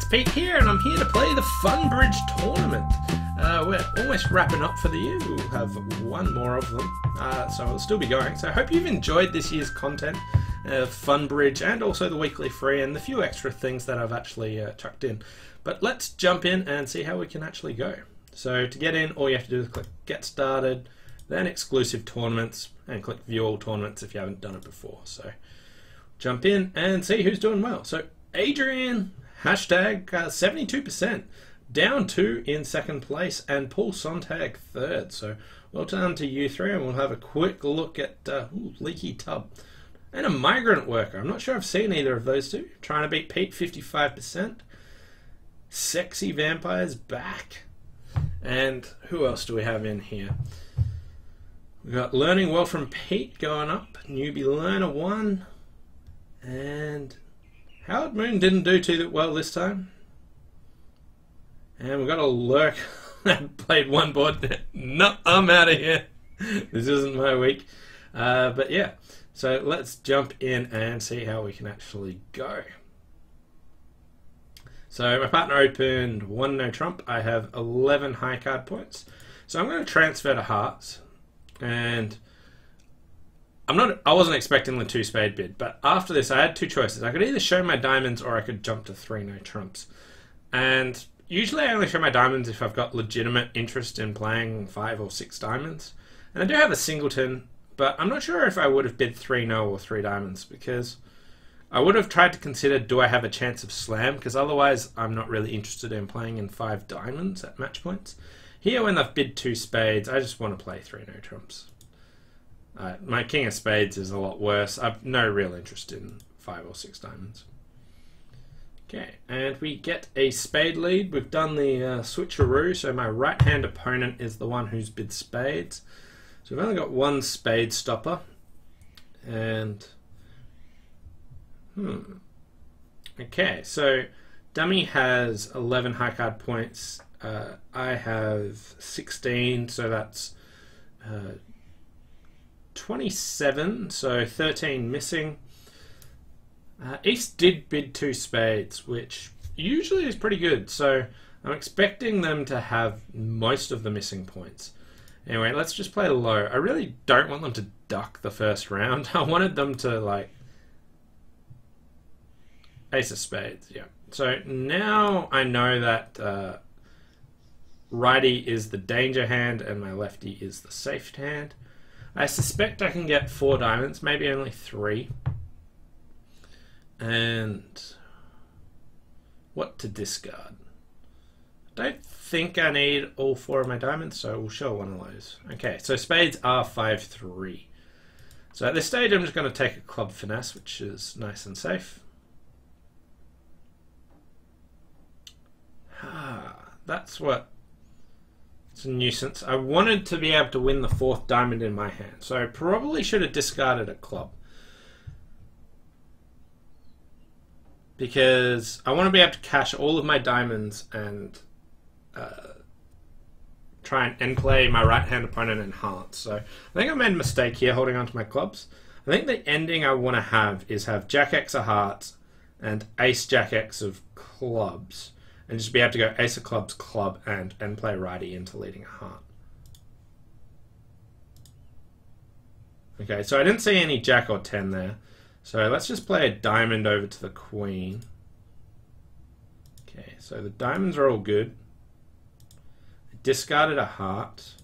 it's Pete here, and I'm here to play the Funbridge Tournament. We're almost wrapping up for the year. We'll have one more of them, so we'll still be going. So I hope you've enjoyed this year's content, Funbridge, and also the weekly free, and the few extra things that I've actually chucked in. But let's jump in and see how we can actually go. So to get in, all you have to do is click Get Started, then Exclusive Tournaments, and click View All Tournaments if you haven't done it before. So jump in and see who's doing well. So Adrian, hashtag 72%, down 2 in second place, and Paul Sontag third. So well done to you three, and we'll have a quick look at Leaky Tub and a Migrant Worker. I'm not sure I've seen either of those two. Trying to beat Pete, 55%. Sexy Vampires back. And who else do we have in here? We've got Learning Well from Pete going up. Newbie Learner 1. And Howard Moon didn't do too well this time. And we've got a Lurk that played one board. No, I'm out of here. This isn't my week. But yeah, so let's jump in and see how we can actually go. So my partner opened 1 no trump. I have 11 high card points. So I'm going to transfer to hearts. And I wasn't expecting the 2 spade bid, but after this I had 2 choices. I could either show my diamonds or I could jump to 3 no trumps. And usually I only show my diamonds if I've got legitimate interest in playing 5 or 6 diamonds. And I do have a singleton, but I'm not sure if I would have bid 3 no or 3 diamonds, because I would have tried to consider, do I have a chance of slam? Because otherwise I'm not really interested in playing in 5 diamonds at match points. Here, when I've bid 2 spades, I just want to play 3 no trumps. My king of spades is a lot worse. I've no real interest in 5 or 6 diamonds. Okay, and we get a spade lead. We've done the switcheroo, so my right-hand opponent is the one who's bid spades. So we've only got 1 spade stopper. And okay, so dummy has 11 high card points. I have 16, so that's 27, so 13 missing. East did bid 2 spades, which usually is pretty good, so I'm expecting them to have most of the missing points. Anyway, let's just play low. I really don't want them to duck the first round. I wanted them to, like, ace of spades, yeah. So now I know that righty is the danger hand and my lefty is the safe hand. I suspect I can get 4 diamonds, maybe only 3. And what to discard? I don't think I need all 4 of my diamonds, so we'll show one of those. Okay, so spades are 5-3. So at this stage I'm just going to take a club finesse, which is nice and safe. That's what... It's a nuisance. I wanted to be able to win the 4th diamond in my hand, so I probably should have discarded a club. Because I want to be able to cash all of my diamonds and try and end play my right-hand opponent in hearts. So I think I made a mistake here holding on to my clubs. I think the ending I want to have is have Jack X of hearts and Ace Jack X of clubs. And just be able to go ace of clubs, club, and play righty into leading a heart. Okay, so I didn't see any jack or 10 there. So let's just play a diamond over to the queen. Okay, so the diamonds are all good. I discarded a heart.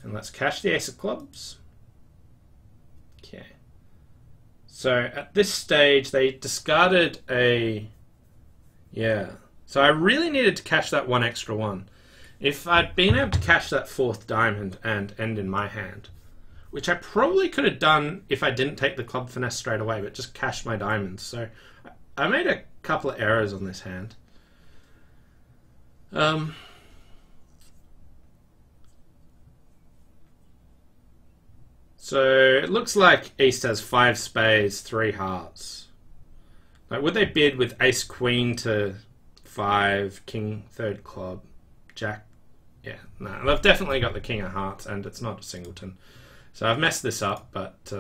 And let's cash the ace of clubs. Okay. So at this stage, they discarded a... Yeah, so I really needed to cash that 1 extra 1. If I'd been able to cash that 4th diamond and end in my hand, which I probably could have done if I didn't take the club finesse straight away, but just cashed my diamonds. So I made a couple of errors on this hand. So it looks like East has 5 spades, 3 hearts. Like, would they bid with ace queen to 5, king 3rd club, jack? Yeah, no, they've definitely got the king of hearts, and it's not a singleton. So I've messed this up, but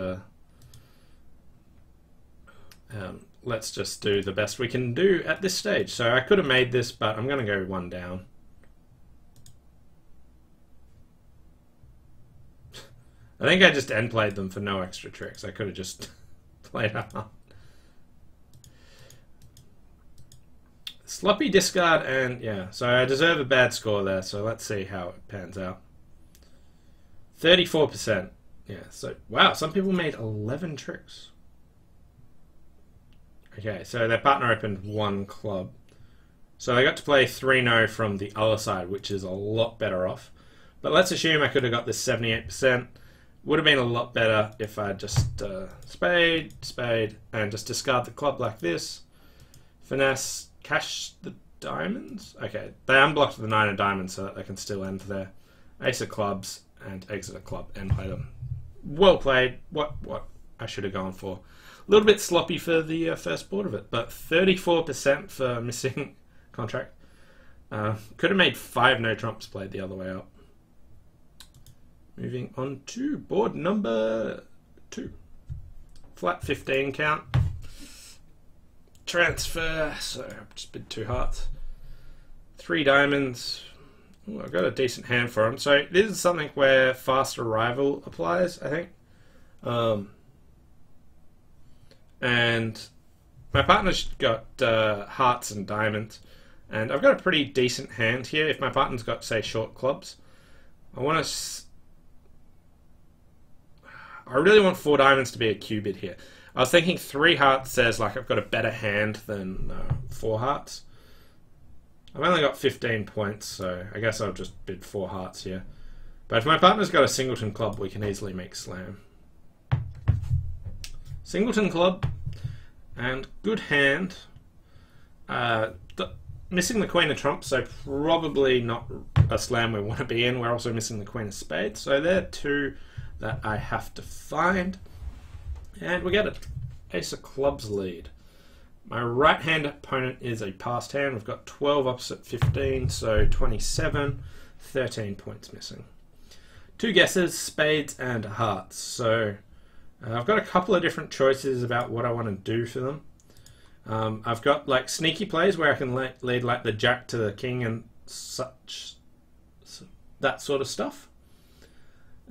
let's just do the best we can do at this stage. So I could have made this, but I'm going to go one down. I think I just end played them for no extra tricks. I could have just played up. Sloppy discard, and yeah, so I deserve a bad score there, so let's see how it pans out. 34%. Yeah, so wow, some people made 11 tricks. Okay, so their partner opened one club. So they got to play 3-0 from the other side, which is a lot better off. But let's assume I could have got this 78%. Would have been a lot better if I just spade, spade, and just discard the club like this. Finesse, cash the diamonds. Okay, they unblocked the 9 of diamonds so that they can still end there. Ace of clubs and exit a club and play them. Well played. What I should have gone for. A little bit sloppy for the first board of it, but 34% for missing contract. Could have made 5 no trumps played the other way up. Moving on to board number 2. Flat 15 count. Transfer. So I've just bid 2 hearts. 3 diamonds. Ooh, I've got a decent hand for them. So this is something where fast arrival applies, I think. And my partner's got hearts and diamonds. And I've got a pretty decent hand here. If my partner's got, say, short clubs, I really want 4 diamonds to be a Q bid here. I was thinking 3 hearts says like I've got a better hand than 4 hearts. I've only got 15 points, so I guess I'll just bid 4 hearts here. But if my partner's got a singleton club, we can easily make slam. Singleton club and good hand. Missing the queen of trumps, so probably not a slam we want to be in. We're also missing the queen of spades, so they're 2 that I have to find. And we get an ace of clubs lead. My right hand opponent is a passed hand. We've got 12 opposite 15, so 27, 13 points missing. 2 guesses, spades and hearts. So I've got a couple of different choices about what I want to do for them. I've got like sneaky plays where I can lead like the jack to the king and such, that sort of stuff.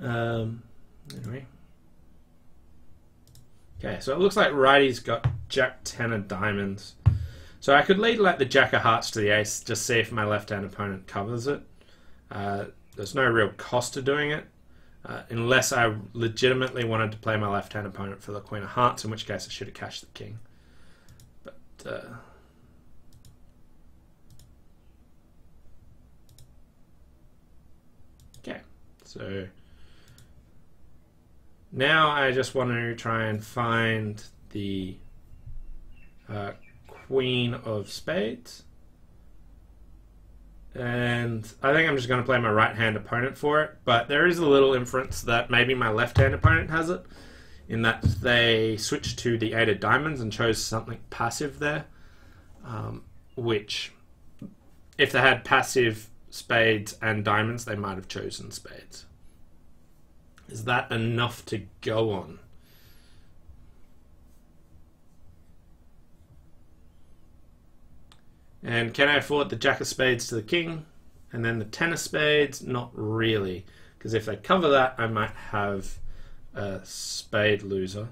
Anyway. Okay, so it looks like righty's got jack 10 of diamonds. So I could lead like the jack of hearts to the ace, just see if my left-hand opponent covers it. There's no real cost to doing it, unless I legitimately wanted to play my left-hand opponent for the queen of hearts, in which case I should have cashed the king. But okay, so now I just want to try and find the queen of spades. And I think I'm just going to play my right-hand opponent for it. But there is a little inference that maybe my left-hand opponent has it, in that they switched to the 8 of diamonds and chose something passive there. Which, if they had passive spades and diamonds, they might have chosen spades. Is that enough to go on? And can I afford the jack of spades to the king? And then the 10 of spades? Not really. Because if they cover that, I might have a spade loser.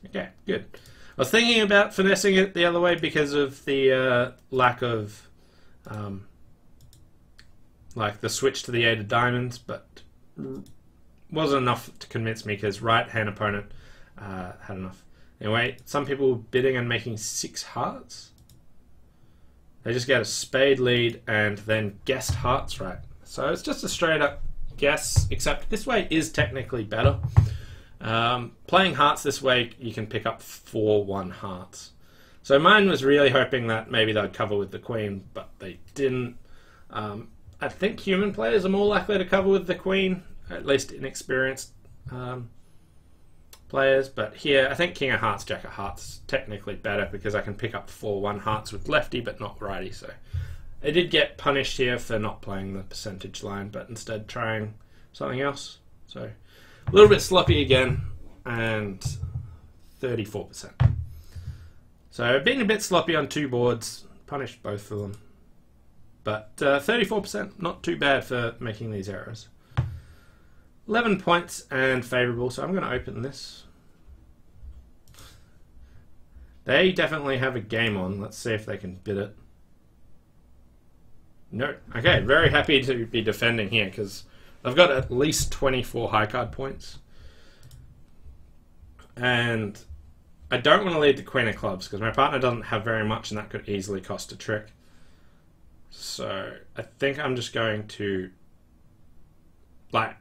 Okay, good. I was thinking about finessing it the other way because of the lack of like the switch to the 8 of diamonds, but wasn't enough to convince me because right-hand opponent had enough. Anyway, some people bidding and making 6 hearts. They just get a spade lead and then guessed hearts right. So it's just a straight up guess, except this way is technically better. Playing hearts this way, you can pick up 4-1 hearts. So mine was really hoping that maybe they'd cover with the queen, but they didn't. I think human players are more likely to cover with the queen, at least inexperienced players. But here, I think king of hearts, jack of hearts technically better because I can pick up 4-1 hearts with lefty, but not righty. So I did get punished here for not playing the percentage line, but instead trying something else. So a little bit sloppy again, and 34%. So being a bit sloppy on 2 boards, punished both of them. But 34%, not too bad for making these errors. 11 points and favourable, so I'm going to open this. They definitely have a game on. Let's see if they can bid it. No. Okay, very happy to be defending here because I've got at least 24 high card points. And I don't want to lead the Queen of Clubs because my partner doesn't have very much and that could easily cost a trick. So I think I'm just going to, like,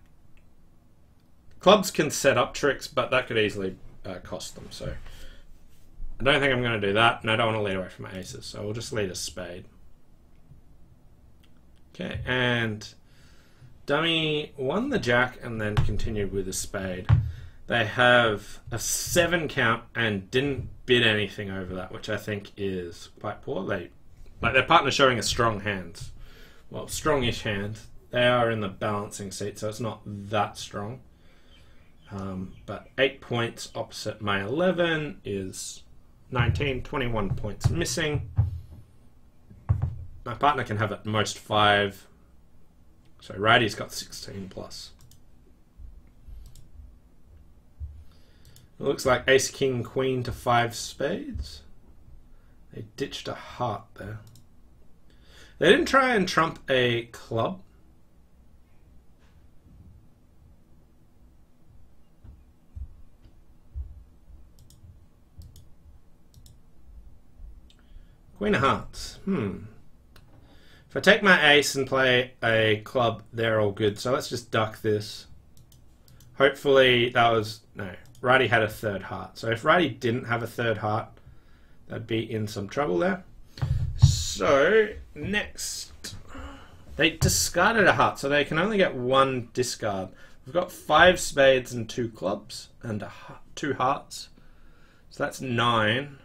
clubs can set up tricks, but that could easily cost them. So I don't think I'm going to do that, and I don't want to lead away from my aces, so we'll just lead a spade. Okay, and dummy won the jack and then continued with a spade. They have a 7 count and didn't bid anything over that, which I think is quite poor. Like their partner showing a strong hand. Well, strongish hand. They are in the balancing seat, so it's not that strong. But 8 points opposite my 11 is 19, 21 points missing. My partner can have at most 5. So righty's got 16 plus. It looks like ace, king, queen to 5 spades. They ditched a heart there. They didn't try and trump a club. Queen of hearts. If I take my ace and play a club, they're all good. So let's just duck this. Hopefully that was... No. Righty had a 3rd heart. So if righty didn't have a 3rd heart, that'd be in some trouble there. So next, they discarded a heart, so they can only get 1 discard. We've got 5 spades and 2 clubs and 2 hearts. So that's 9.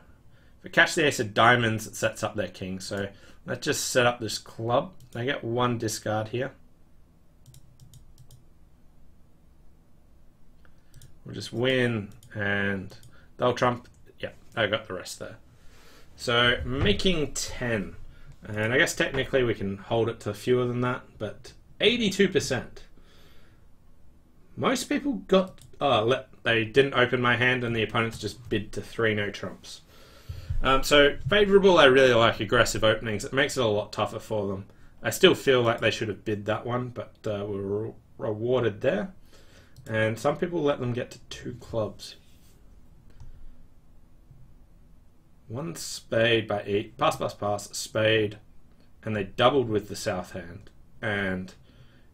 If we catch the ace of diamonds, it sets up their king. So let's just set up this club. They get 1 discard here. We'll just win, and they'll trump. Yeah, I got the rest there. So making 10, and I guess technically we can hold it to fewer than that, but 82%. Most people got. They didn't open my hand, and the opponents just bid to 3 no trumps. So favourable. I really like aggressive openings. It makes it a lot tougher for them. I still feel like they should have bid that one, but were rewarded there. And some people let them get to 2 clubs. 1 spade by 8, pass, spade, and they doubled with the south hand. And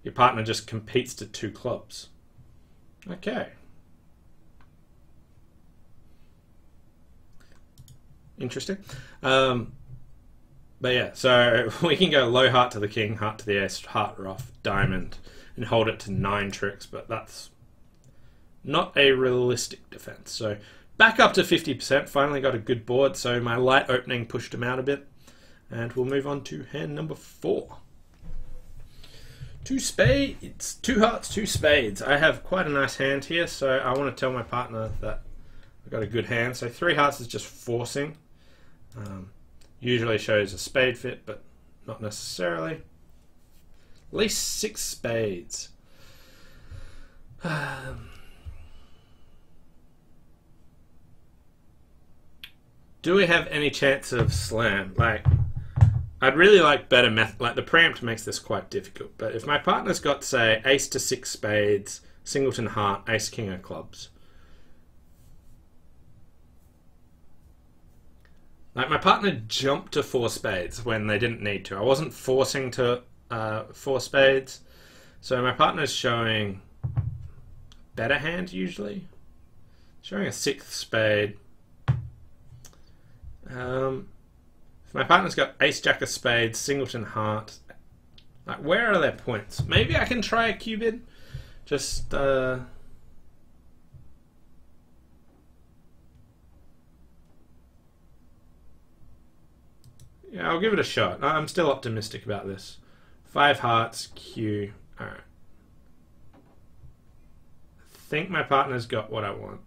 your partner just competes to 2 clubs. Okay. Interesting. But yeah, so we can go low heart to the king, heart to the ace, heart off, diamond, and hold it to 9 tricks, but that's not a realistic defense. So back up to 50%, finally got a good board, so my light opening pushed him out a bit. And we'll move on to hand number 4. 2 spades, 2 hearts, 2 spades. I have quite a nice hand here, so I want to tell my partner that I've got a good hand. So 3 hearts is just forcing. Usually shows a spade fit, but not necessarily. At least 6 spades. Do we have any chance of slam? Like, I'd really like better method. Like, the preempt makes this quite difficult. But if my partner's got, say, ace to 6 spades, singleton heart, ace king of clubs. Like, my partner jumped to 4 spades when they didn't need to. I wasn't forcing to 4 spades. So my partner's showing better hand, usually. Showing a 6th spade. If my partner's got ace jack of spades, singleton heart, like, where are their points? Maybe I can try a cubid. Just yeah, I'll give it a shot. I'm still optimistic about this. 5 hearts, Q. Alright. think my partner's got what I want.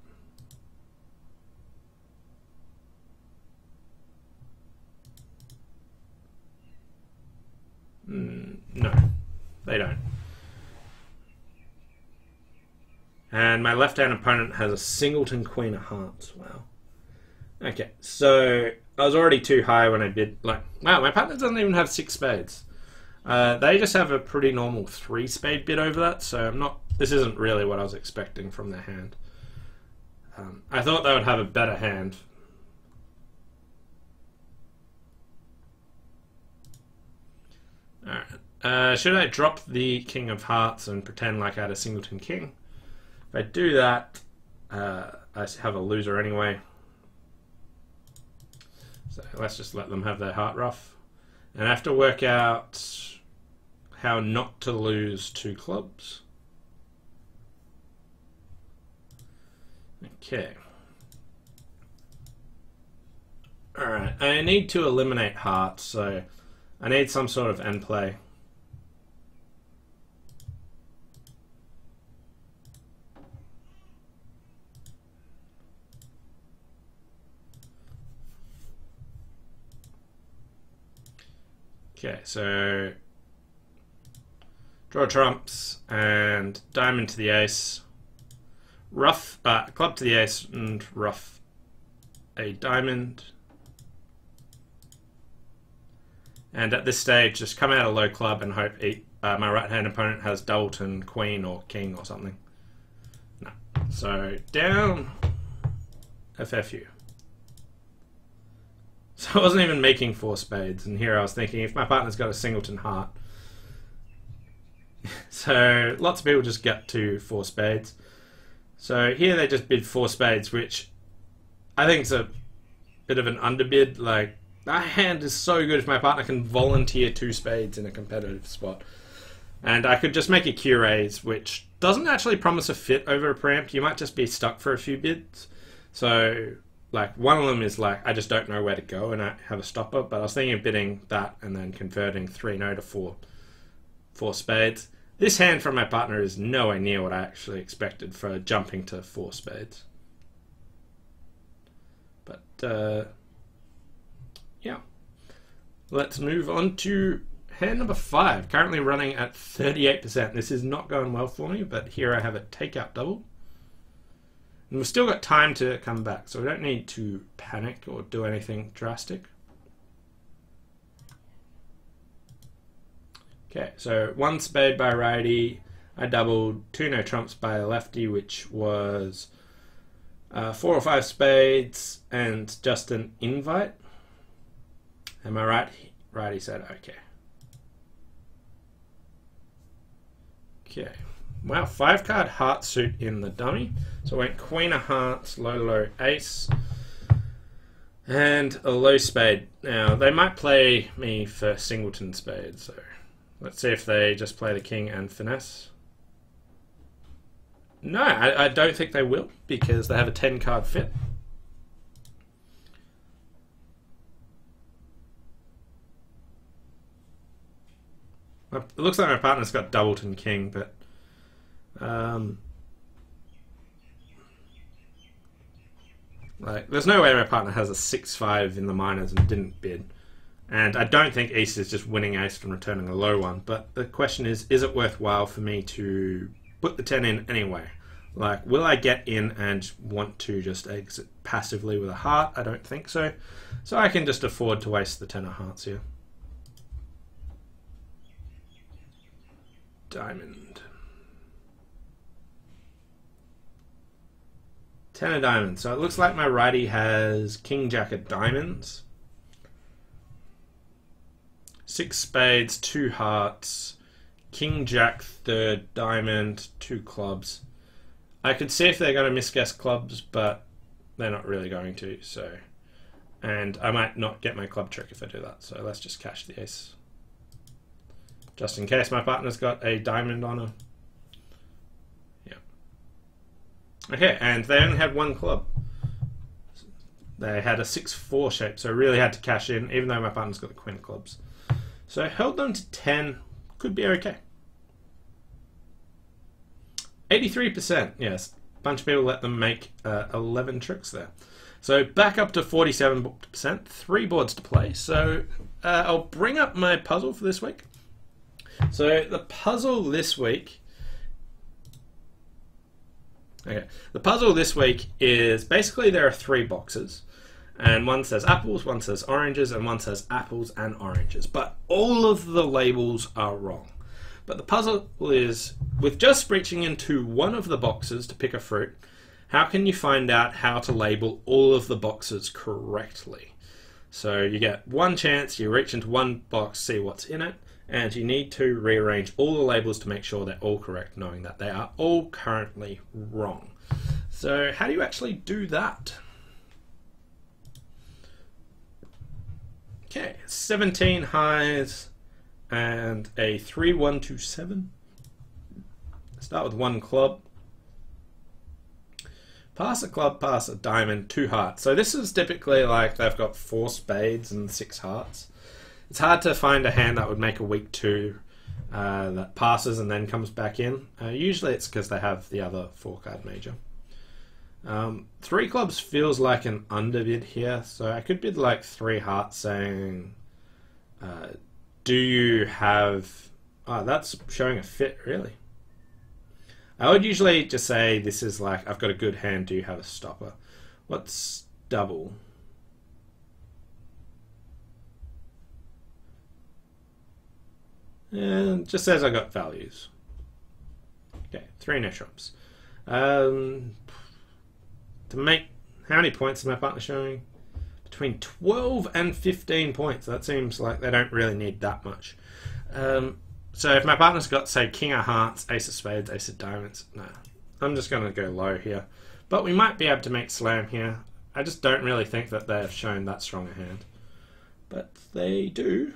No, they don't. And my left-hand opponent has a singleton queen of hearts. Wow. Okay, so I was already too high when I bid. Like, wow, my partner doesn't even have 6 spades. They just have a pretty normal 3-spade bid over that, so I'm not. This isn't really what I was expecting from their hand. I thought they would have a better hand. Alright. Should I drop the king of hearts and pretend like I had a singleton king? If I do that, I have a loser anyway. So let's just let them have their heart rough. And I have to work out how not to lose 2 clubs. Okay. Alright, I need to eliminate hearts, so I need some sort of end play. Okay, so draw trumps and diamond to the ace, ruff, club to the ace and ruff a diamond. And at this stage, just come out a low club and hope my right-hand opponent has doubleton, queen, or king or something. No. So down, FFU. So I wasn't even making 4 spades, and here I was thinking if my partner's got a singleton heart. So lots of people just get to 4 spades. So here they just bid 4 spades, which I think is a bit of an underbid. Like, that hand is so good if my partner can volunteer 2 spades in a competitive spot. And I could just make a Q-raise, which doesn't actually promise a fit over a preempt. You might just be stuck for a few bids. So, like, one of them is like, I just don't know where to go and I have a stopper. But I was thinking of bidding that and then converting 3-no to 4 spades. This hand from my partner is nowhere near what I actually expected for jumping to 4 spades. But, yeah. Let's move on to hand number 5. Currently running at 38%. This is not going well for me, but here I have a takeout double. And we've still got time to come back, so we don't need to panic or do anything drastic. Okay, so 1 spade by righty. I doubled 2 no trumps by a lefty, which was 4 or 5 spades and just an invite. And my righty said okay. Okay. Wow, 5-card heart suit in the dummy. So I went queen of hearts, low, ace, and a low spade. Now, they might play me for singleton spade, so let's see if they just play the king and finesse. No, I don't think they will, because they have a 10-card fit. It looks like my partner's got doubleton king, but like, there's no way my partner has a 6-5 in the minors and didn't bid. And I don't think ace is just winning ace and returning a low one. But the question is it worthwhile for me to put the 10 in anyway? Like, will I get in and want to just exit passively with a heart? I don't think so. So I can just afford to waste the 10 of hearts here. Diamond. 10 of diamonds. So it looks like my righty has king jack of diamonds, 6 spades, 2 hearts, king jack, 3rd diamond, 2 clubs. I could see if they're going to misguess clubs, but they're not really going to. So, and I might not get my club trick if I do that. So let's just cash the ace, just in case my partner's got a diamond on her. Yeah. Okay, and they only had 1 club. They had a 6-4 shape, so I really had to cash in, even though my partner's got the queen of clubs. So I held them to 10, could be okay. 83%, yes. A bunch of people let them make 11 tricks there. So back up to 47%, 3 boards to play. So I'll bring up my puzzle for this week. So the puzzle this week... Okay, the puzzle this week is basically there are 3 boxes. And one says apples, one says oranges, and one says apples and oranges. But all of the labels are wrong. But the puzzle is, with just reaching into one of the boxes to pick a fruit, how can you find out how to label all of the boxes correctly? So you get one chance, you reach into one box, see what's in it, and you need to rearrange all the labels to make sure they're all correct, knowing that they are all currently wrong. So how do you actually do that? Okay, 17 highs and a 3, 1, 2, 7. Start with 1 club. Pass a club, pass a diamond, 2 hearts. So this is typically like they've got 4 spades and 6 hearts. It's hard to find a hand that would make a weak 2 that passes and then comes back in. Usually it's because they have the other 4-card major. 3 clubs feels like an underbid here, so I could bid like 3 hearts saying, do you have... Oh, that's showing a fit, really. I would usually just say this is like, I've got a good hand, do you have a stopper? What's double? And just says I got values. Okay, 3 net drops. To make, how many points is my partner showing? Between 12 and 15 points. That seems like they don't really need that much. So if my partner's got, say, King of Hearts, Ace of Spades, Ace of Diamonds, no. I'm just going to go low here. But we might be able to make slam here. I just don't really think that they've shown that strong a hand. But they do.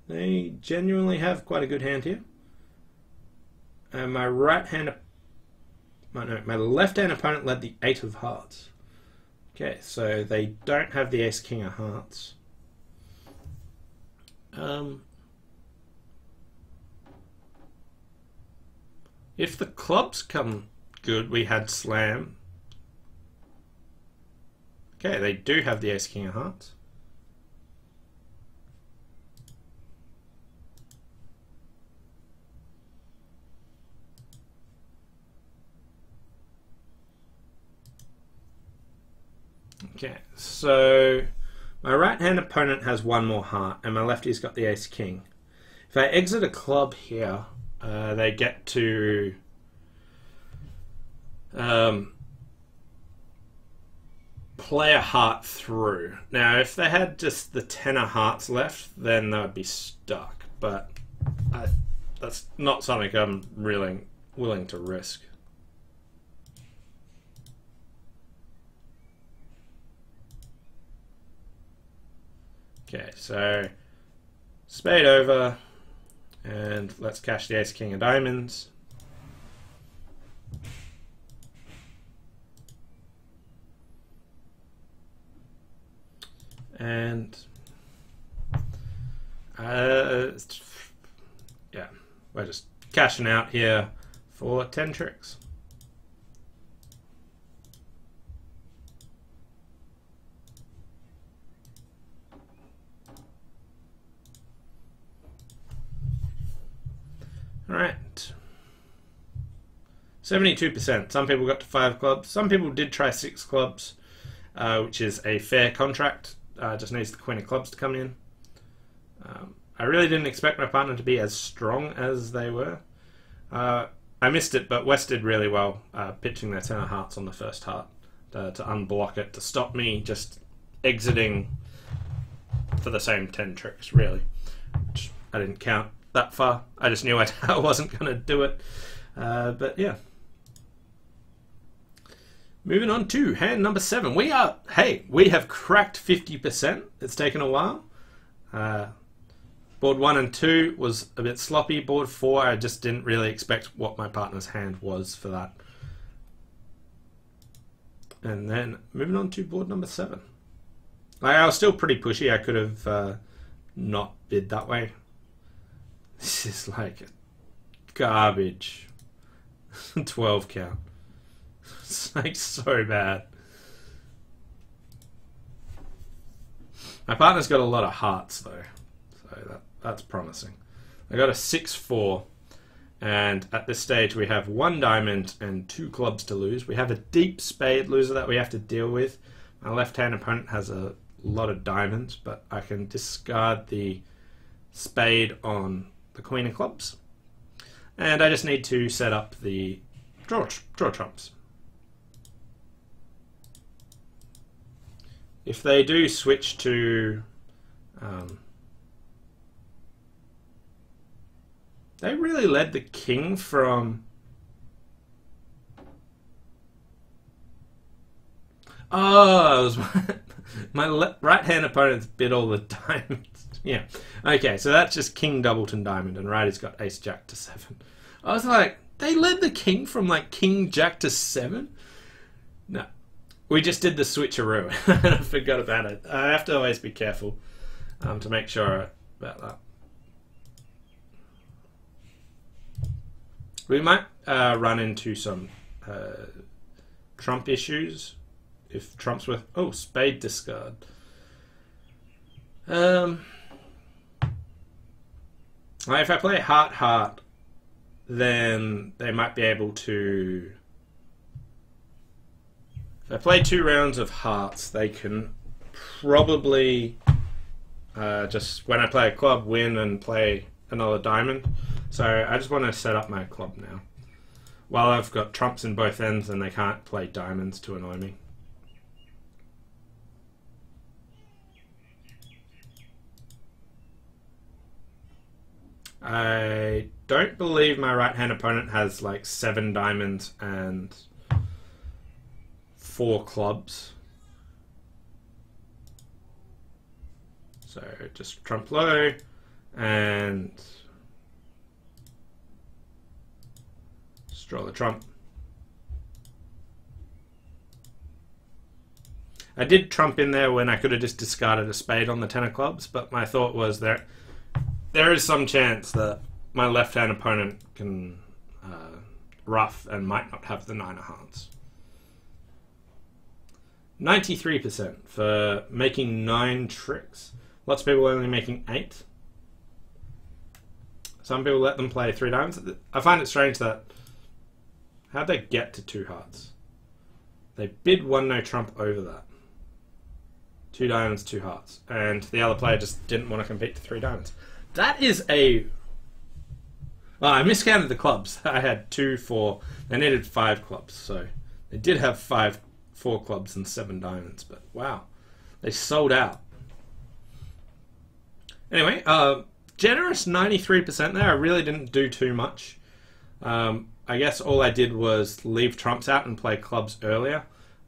They genuinely have quite a good hand here. And my my left-hand opponent led the 8 of Hearts. Okay, so they don't have the Ace King of Hearts. If the clubs come good, we had slam. Okay, they do have the Ace King of Hearts. Okay, so my right-hand opponent has 1 more heart, and my lefty's got the Ace King. If I exit a club here, they get to play a heart through. Now, if they had just the 10 of hearts left, then they would be stuck. But that's not something I'm really willing to risk. Okay, so spade over, and let's cash the Ace King of Diamonds. And yeah, we're just cashing out here for 10 tricks. Alright, 72%. Some people got to 5 clubs. Some people did try 6 clubs, which is a fair contract. Just needs the Queen of Clubs to come in. I really didn't expect my partner to be as strong as they were. I missed it, but West did really well pitching their 10 of Hearts on the first heart to unblock it, to stop me just exiting for the same 10 tricks, really. Which I didn't count that far. I just knew I wasn't going to do it. But yeah. Moving on to hand number 7. We have cracked 50%. It's taken a while. Board 1 and 2 was a bit sloppy. Board 4, I just didn't really expect what my partner's hand was for that. And then moving on to board number 7. I was still pretty pushy. I could have not bid that way. This is like garbage. 12 count. It's like so bad. My partner's got a lot of hearts though, so that's promising. I got a 6-4, and at this stage we have 1 diamond and 2 clubs to lose. We have a deep spade loser that we have to deal with. My left-hand opponent has a lot of diamonds, but I can discard the spade on the queen of clubs. And I just need to set up the draw trumps. If they do switch to... they really led the king from... Oh, it was my right-hand opponent's bid all the diamonds. Yeah. Okay, so that's just king doubleton diamond, and righty's got ace jack to 7. I was like, they led the king from like king jack to 7? No. We just did the switcheroo, and I forgot about it. I have to always be careful to make sure about that. We might run into some trump issues if trump's with... Oh, spade discard. If I play heart, then they might be able to... If I play 2 rounds of hearts, they can probably just, when I play a club, win and play another diamond. So I just want to set up my club now. While I've got trumps in both ends and they can't play diamonds to annoy me. I don't believe my right-hand opponent has like 7 diamonds and 4 clubs. So just trump low and just draw the trump. I did trump in there when I could have just discarded a spade on the 10 of clubs, but my thought was there is some chance that my left-hand opponent can rough and might not have the 9 of hearts. 93% for making 9 tricks. Lots of people are only making 8. Some people let them play 3 diamonds. I find it strange that... How'd they get to 2 hearts? They bid 1 no trump over that. 2 diamonds, 2 hearts. And the other player just didn't want to compete to 3 diamonds. That is a... Well, I miscounted the clubs. I had 2, 4. They needed 5 clubs, so they did have 4 clubs and 7 diamonds, but wow, they sold out. Anyway, generous 93% there. I really didn't do too much. I guess all I did was leave trumps out and play clubs earlier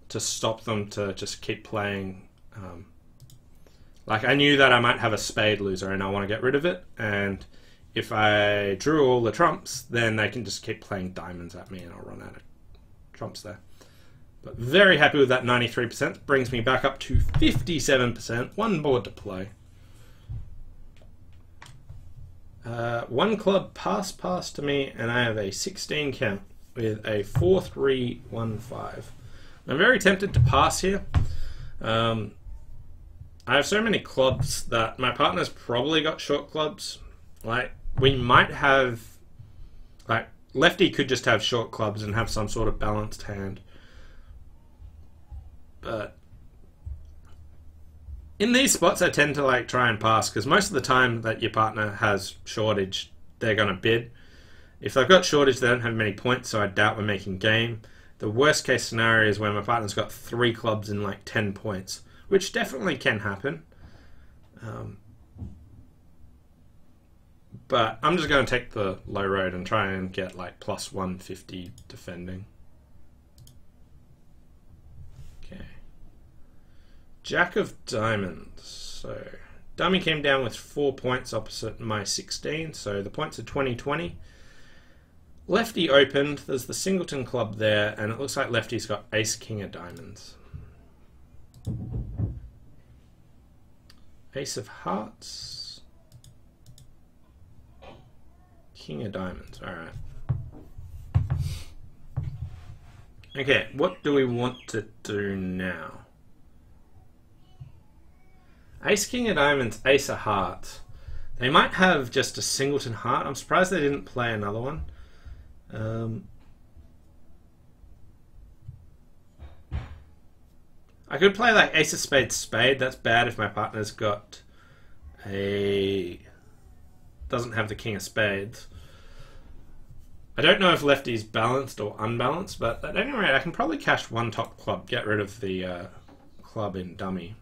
to stop them to just keep playing. Like I knew that I might have a spade loser and I want to get rid of it, and if I drew all the trumps, then they can just keep playing diamonds at me and I'll run out of trumps there. But very happy with that 93%. Brings me back up to 57%. 1 board to play. 1 club pass to me, and I have a 16 count with a 4-3-1-5. I'm very tempted to pass here. I have so many clubs that my partner's probably got short clubs. Like, we might have... Like, lefty could just have short clubs and have some sort of balanced hand. But in these spots I tend to like try and pass, because most of the time that your partner has shortage, they're going to bid. If they've got shortage, they don't have many points, so I doubt we're making game. The worst case scenario is when my partner's got 3 clubs and like 10 points, which definitely can happen. But I'm just going to take the low road and try and get like plus 150 defending. Jack of diamonds. So dummy came down with 4 points opposite my 16, so the points are 20-20. Lefty opened, there's the singleton club there, and it looks like lefty's got ace king of diamonds. Ace of hearts. King of diamonds, alright. Okay, what do we want to do now? Ace King of Diamonds, Ace of Hearts. They might have just a singleton heart. I'm surprised they didn't play another one. I could play like Ace of Spades, Spade. That's bad if my partner's got doesn't have the King of Spades. I don't know if lefty's balanced or unbalanced, but at any rate, I can probably cash one top club, get rid of the club in dummy.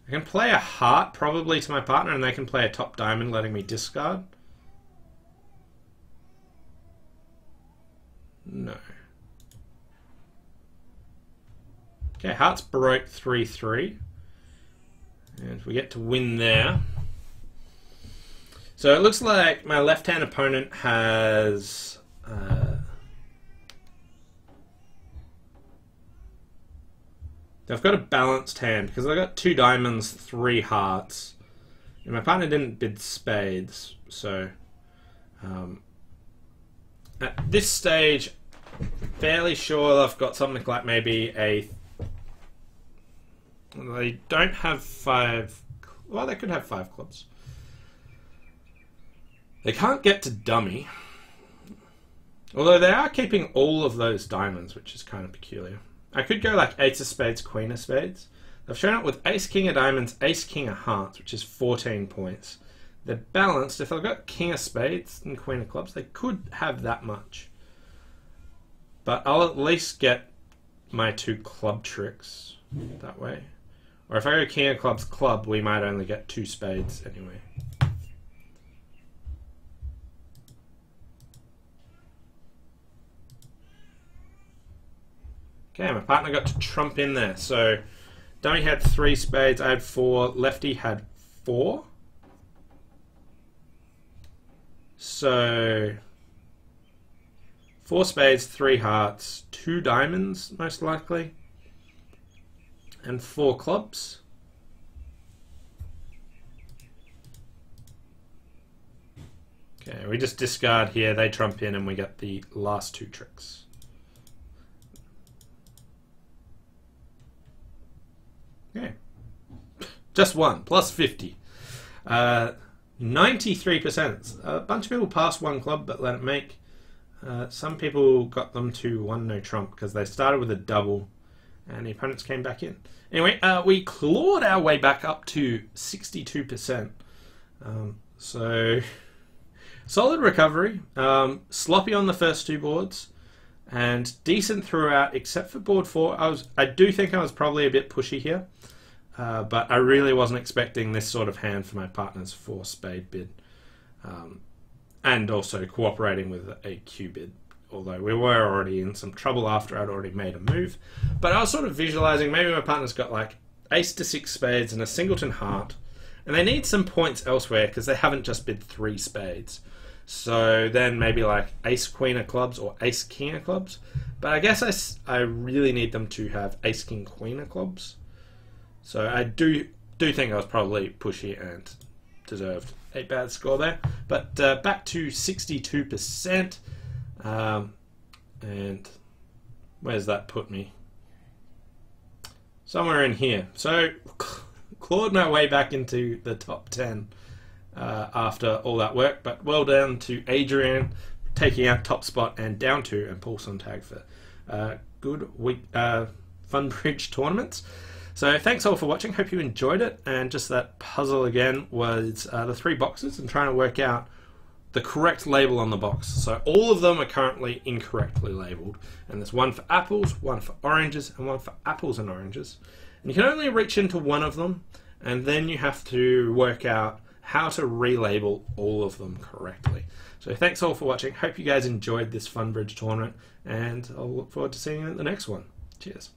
I can play a heart probably to my partner, and they can play a top diamond, letting me discard. No. Okay, hearts broke 3-3. And we get to win there. So it looks like my left-hand opponent has... they've got a balanced hand because they've got 2 diamonds, 3 hearts. And my partner didn't bid spades, so... at this stage, fairly sure I've got something like maybe a... They don't have 5... Well, they could have 5 clubs. They can't get to dummy. Although they are keeping all of those diamonds, which is kind of peculiar. I could go like Ace of Spades, Queen of Spades. They've shown up with Ace King of Diamonds, Ace King of Hearts, which is 14 points. They're balanced. If they've got King of Spades and Queen of Clubs, they could have that much. But I'll at least get my 2 club tricks that way. Or if I go King of Clubs, Club, we might only get 2 spades anyway. Okay, my partner got to trump in there. So dummy had 3 spades, I had 4, lefty had 4. So 4 spades, 3 hearts, 2 diamonds most likely, and 4 clubs. Okay, we just discard here, they trump in, and we get the last 2 tricks. Okay. Just one, plus 50. 93%. A bunch of people passed 1 club but let it make. Some people got them to 1 no trump because they started with a double and the opponents came back in. Anyway, we clawed our way back up to 62%. So, solid recovery. Sloppy on the first 2 boards. And decent throughout, except for board 4. I do think I was probably a bit pushy here. But I really wasn't expecting this sort of hand for my partner's 4 spade bid. And also cooperating with a Q bid. Although we were already in some trouble after I'd already made a move. But I was sort of visualizing maybe my partner's got like ace to 6 spades and a singleton heart. And they need some points elsewhere because they haven't just bid 3 spades. So then maybe like ace queen of clubs or ace king of clubs. But I guess I really need them to have ace king queen of clubs. So I do think I was probably pushy and deserved a bad score there. But back to 62%. And where's that put me? Somewhere in here. So clawed my way back into the top 10 after all that work. But well done to Adrian taking out top spot and down 2 and Paul Sontag for good week Fun Bridge tournaments. So thanks all for watching. Hope you enjoyed it. And just that puzzle again was the 3 boxes and trying to work out the correct label on the box. So all of them are currently incorrectly labeled. And there's 1 for apples, 1 for oranges, and 1 for apples and oranges. And you can only reach into 1 of them, and then you have to work out how to relabel all of them correctly. So thanks all for watching. Hope you guys enjoyed this Fun Bridge tournament, and I'll look forward to seeing you at the next one. Cheers.